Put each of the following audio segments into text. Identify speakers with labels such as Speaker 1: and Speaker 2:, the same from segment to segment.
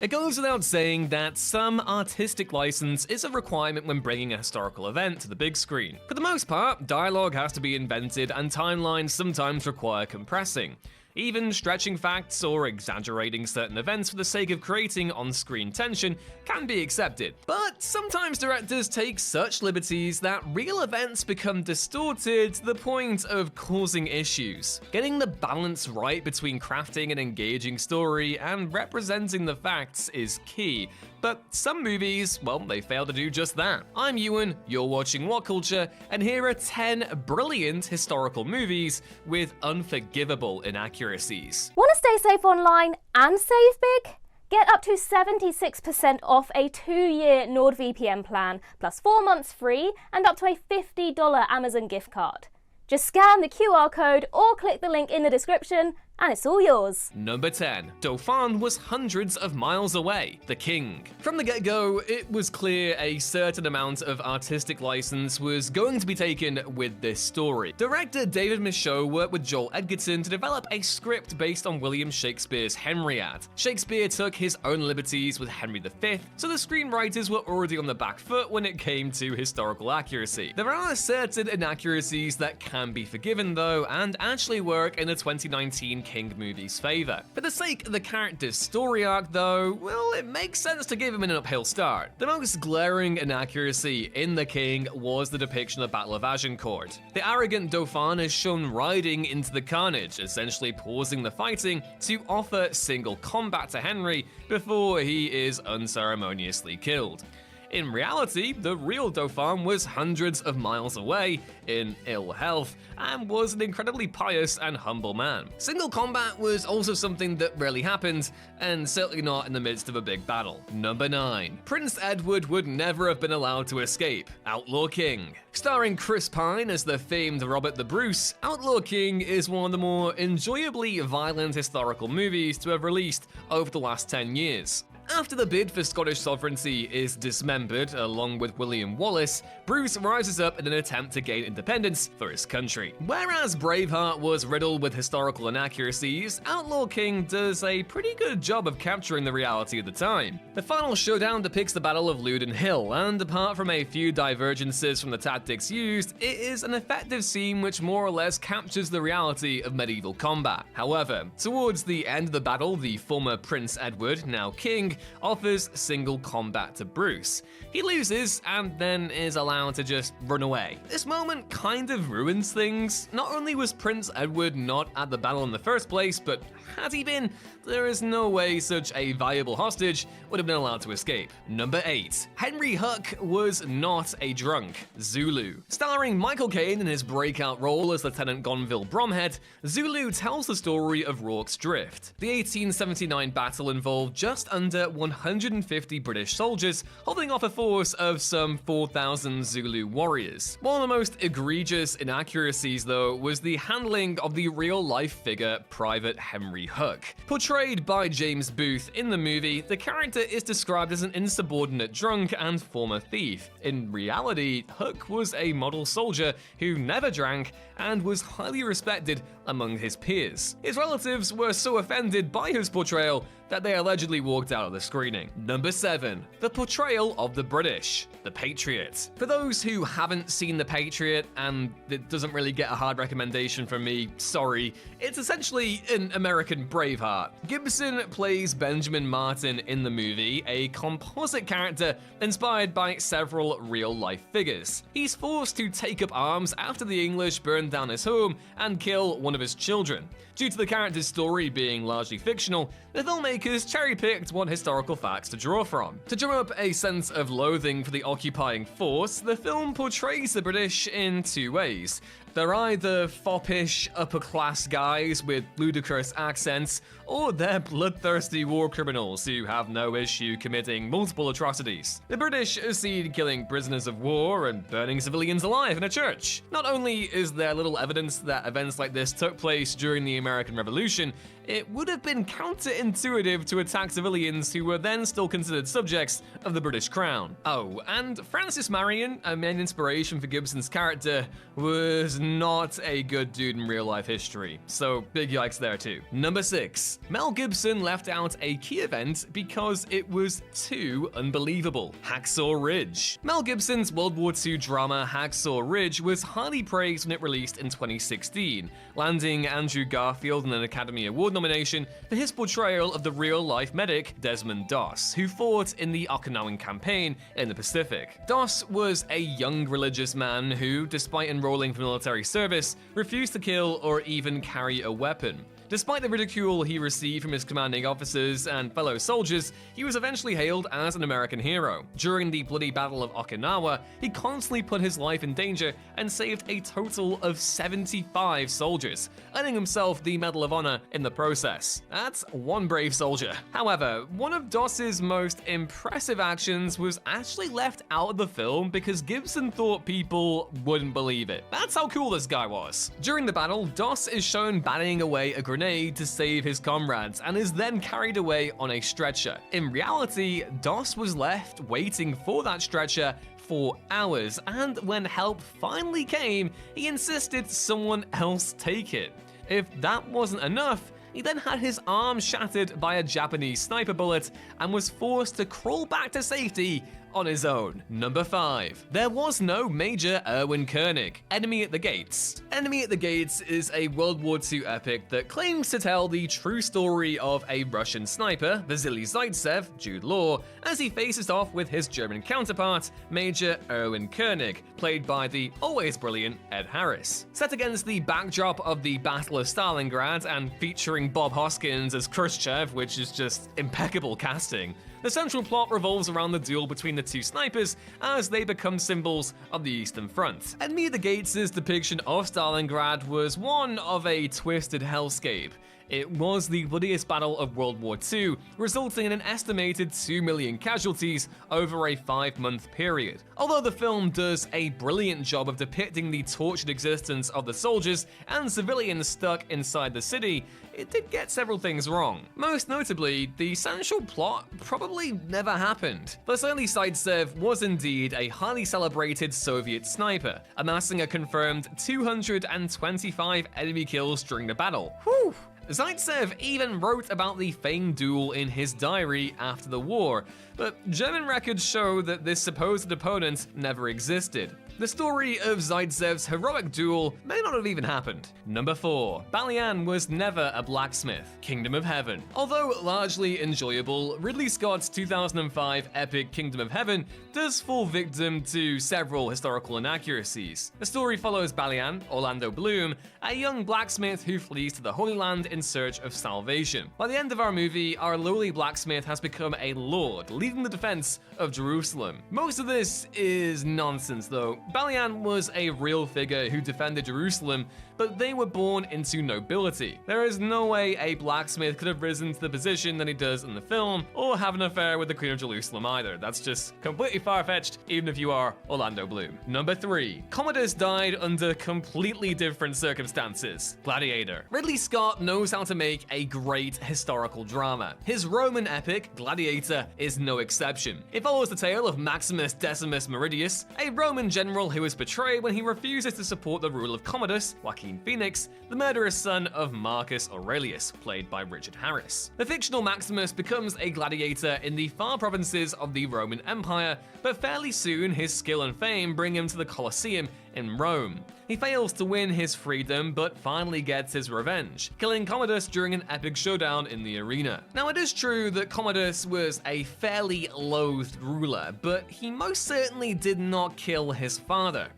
Speaker 1: It goes without saying that some artistic license is a requirement when bringing a historical event to the big screen. For the most part, dialogue has to be invented and timelines sometimes require compressing. Even stretching facts or exaggerating certain events for the sake of creating on-screen tension can be accepted. But sometimes directors take such liberties that real events become distorted to the point of causing issues. Getting the balance right between crafting an engaging story and representing the facts is key. But some movies, well, they fail to do just that. I'm Ewan, you're watching What Culture, and here are 10 brilliant historical movies with unforgivable inaccuracies.
Speaker 2: Want to stay safe online and save big? Get up to 76% off a 2-year NordVPN plan, plus 4 months free and up to a $50 Amazon gift card. Just scan the QR code or click the link in the description, and it's all yours.
Speaker 1: Number 10. Dauphin was hundreds of miles away. The King. From the get-go, it was clear a certain amount of artistic license was going to be taken with this story. Director David Michôd worked with Joel Edgerton to develop a script based on William Shakespeare's Henriade. Shakespeare took his own liberties with Henry V, so the screenwriters were already on the back foot when it came to historical accuracy. There are certain inaccuracies that can be forgiven though, and actually work in the 2019 King movie's favor. For the sake of the character's story arc though, well, it makes sense to give him an uphill start. The most glaring inaccuracy in The King was the depiction of the Battle of Agincourt. The arrogant Dauphin is shown riding into the carnage, essentially pausing the fighting to offer single combat to Henry before he is unceremoniously killed. In reality, the real Dauphin was hundreds of miles away, in ill health, and was an incredibly pious and humble man. Single combat was also something that rarely happened, and certainly not in the midst of a big battle. Number 9. Prince Edward would never have been allowed to escape. Outlaw King. Starring Chris Pine as the famed Robert the Bruce, Outlaw King is one of the more enjoyably violent historical movies to have released over the last 10 years. After the bid for Scottish sovereignty is dismembered, along with William Wallace, Bruce rises up in an attempt to gain independence for his country. Whereas Braveheart was riddled with historical inaccuracies, Outlaw King does a pretty good job of capturing the reality of the time. The final showdown depicts the Battle of Loudon Hill, and apart from a few divergences from the tactics used, it is an effective scene which more or less captures the reality of medieval combat. However, towards the end of the battle, the former Prince Edward, now King, offers single combat to Bruce. He loses and then is allowed to just run away. This moment kind of ruins things. Not only was Prince Edward not at the battle in the first place, but had he been, there is no way such a valuable hostage would have been allowed to escape. Number 8. Henry Huck was not a drunk. Zulu. Starring Michael Caine in his breakout role as Lieutenant Gonville Bromhead, Zulu tells the story of Rorke's Drift. The 1879 battle involved just under 150 British soldiers holding off a force of some 4,000 Zulu warriors. One of the most egregious inaccuracies, though, was the handling of the real-life figure Private Henry Huck. Portrayed by James Booth in the movie, the character is described as an insubordinate drunk and former thief. In reality, Huck was a model soldier who never drank and was highly respected among his peers. His relatives were so offended by his portrayal that they allegedly walked out of the screening. Number 7. The portrayal of the British. The Patriot. For those who haven't seen The Patriot, and it doesn't really get a hard recommendation from me, sorry, it's essentially an American Braveheart. Gibson plays Benjamin Martin in the movie, a composite character inspired by several real-life figures. He's forced to take up arms after the English burn down his home and kill one of his children. Due to the character's story being largely fictional, the filmmakers cherry-picked what historical facts to draw from. To drum up a sense of loathing for the occupying force, the film portrays the British in 2 ways. They're either foppish, upper-class guys with ludicrous accents, or they're bloodthirsty war criminals who have no issue committing multiple atrocities. The British are seen killing prisoners of war and burning civilians alive in a church. Not only is there little evidence that events like this took place during the American Revolution, it would have been counterintuitive initiative to attack civilians who were then still considered subjects of the British Crown. Oh, and Francis Marion, a main inspiration for Gibson's character, was not a good dude in real-life history, so big yikes there too. Number 6. Mel Gibson left out a key event because it was too unbelievable. Hacksaw Ridge. Mel Gibson's World War II drama Hacksaw Ridge was highly praised when it released in 2016, landing Andrew Garfield an Academy Award nomination for his portrayal of the real-life medic Desmond Doss, who fought in the Okinawan campaign in the Pacific. Doss was a young religious man who, despite enrolling for military service, refused to kill or even carry a weapon. Despite the ridicule he received from his commanding officers and fellow soldiers, he was eventually hailed as an American hero. During the bloody Battle of Okinawa, he constantly put his life in danger and saved a total of 75 soldiers, earning himself the Medal of Honor in the process. That's one brave soldier. However, one of Doss's most impressive actions was actually left out of the film because Gibson thought people wouldn't believe it. That's how cool this guy was. During the battle, Doss is shown batting away a grenade to save his comrades and is then carried away on a stretcher. In reality, Doss was left waiting for that stretcher for hours, and when help finally came, he insisted someone else take it. If that wasn't enough, he then had his arm shattered by a Japanese sniper bullet and was forced to crawl back to safety on his own. Number 5. There was no Major Erwin Koenig. Enemy at the Gates. Enemy at the Gates is a World War II epic that claims to tell the true story of a Russian sniper, Vasily Zaitsev, Jude Law, as he faces off with his German counterpart, Major Erwin Koenig, played by the always brilliant Ed Harris. Set against the backdrop of the Battle of Stalingrad and featuring Bob Hoskins as Khrushchev, which is just impeccable casting, the central plot revolves around the duel between the two snipers as they become symbols of the Eastern Front. Enemy at the Gates' depiction of Stalingrad was one of a twisted hellscape. It was the bloodiest battle of World War II, resulting in an estimated 2 million casualties over a 5-month period. Although the film does a brilliant job of depicting the tortured existence of the soldiers and civilians stuck inside the city, it did get several things wrong. Most notably, the central plot probably never happened. Vasily Zaitsev was indeed a highly celebrated Soviet sniper, amassing a confirmed 225 enemy kills during the battle. Whew! Zaitsev even wrote about the famed duel in his diary after the war, but German records show that this supposed opponent never existed. The story of Zaitsev's heroic duel may not have even happened. Number 4. Balian was never a blacksmith. Kingdom of Heaven. Although largely enjoyable, Ridley Scott's 2005 epic Kingdom of Heaven does fall victim to several historical inaccuracies. The story follows Balian, Orlando Bloom, a young blacksmith who flees to the Holy Land in search of salvation. By the end of our movie, our lowly blacksmith has become a lord, leading the defense of Jerusalem. Most of this is nonsense though. Balian was a real figure who defended Jerusalem, but they were born into nobility. There is no way a blacksmith could have risen to the position that he does in the film, or have an affair with the Queen of Jerusalem either. That's just completely far-fetched, even if you are Orlando Bloom. Number 3. Commodus died under completely different circumstances. Gladiator. Ridley Scott knows how to make a great historical drama. His Roman epic, Gladiator, is no exception. It follows the tale of Maximus Decimus Meridius, a Roman general who is betrayed when he refuses to support the rule of Commodus, Joaquin Phoenix, the murderous son of Marcus Aurelius, played by Richard Harris. The fictional Maximus becomes a gladiator in the far provinces of the Roman Empire, but fairly soon his skill and fame bring him to the Colosseum in Rome. He fails to win his freedom, but finally gets his revenge, killing Commodus during an epic showdown in the arena. Now, it is true that Commodus was a fairly loathed ruler, but he most certainly did not kill his father.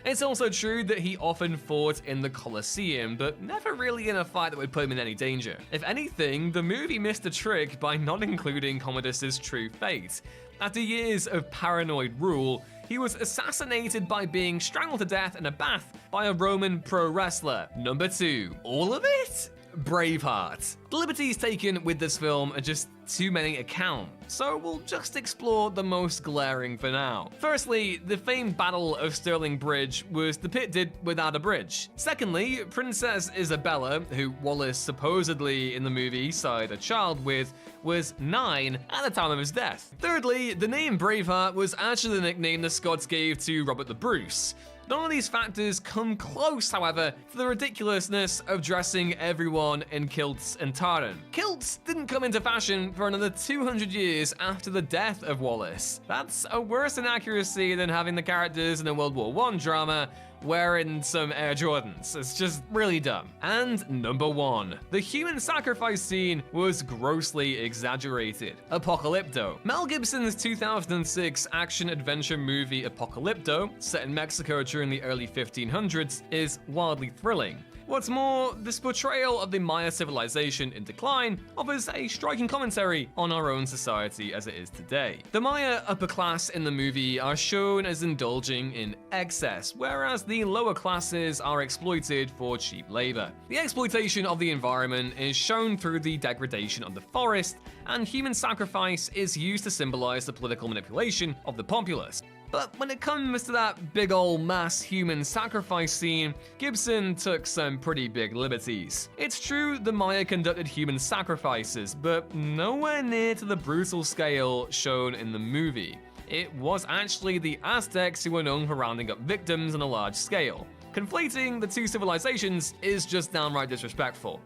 Speaker 1: It's also true that he often fought in the Colosseum, but never really in a fight that would put him in any danger. If anything, the movie missed a trick by not including Commodus's true fate. After years of paranoid rule, he was assassinated by being strangled to death in a bath by a Roman pro wrestler. Number 2. All of it? Braveheart. The liberties taken with this film are just too many to count, so we'll just explore the most glaring for now. Firstly, the famed Battle of Stirling Bridge was depicted without a bridge. Secondly, Princess Isabella, who Wallace supposedly in the movie sired a child with, was 9 at the time of his death. Thirdly, the name Braveheart was actually the nickname the Scots gave to Robert the Bruce. None of these factors come close, however, to the ridiculousness of dressing everyone in kilts and tartan. Kilts didn't come into fashion for another 200 years after the death of Wallace. That's a worse inaccuracy than having the characters in a World War I drama wearing some Air Jordans. It's just really dumb. And number 1, the human sacrifice scene was grossly exaggerated. Apocalyptto. Mel Gibson's 2006 action-adventure movie Apocalyptto, set in Mexico during the early 1500s, is wildly thrilling. What's more, this portrayal of the Maya civilization in decline offers a striking commentary on our own society as it is today. The Maya upper class in the movie are shown as indulging in excess, whereas the lower classes are exploited for cheap labor. The exploitation of the environment is shown through the degradation of the forest, and human sacrifice is used to symbolize the political manipulation of the populace. But when it comes to that big ol' mass human sacrifice scene, Gibson took some pretty big liberties. It's true the Maya conducted human sacrifices, but nowhere near to the brutal scale shown in the movie. It was actually the Aztecs who were known for rounding up victims on a large scale. Conflating the two civilizations is just downright disrespectful.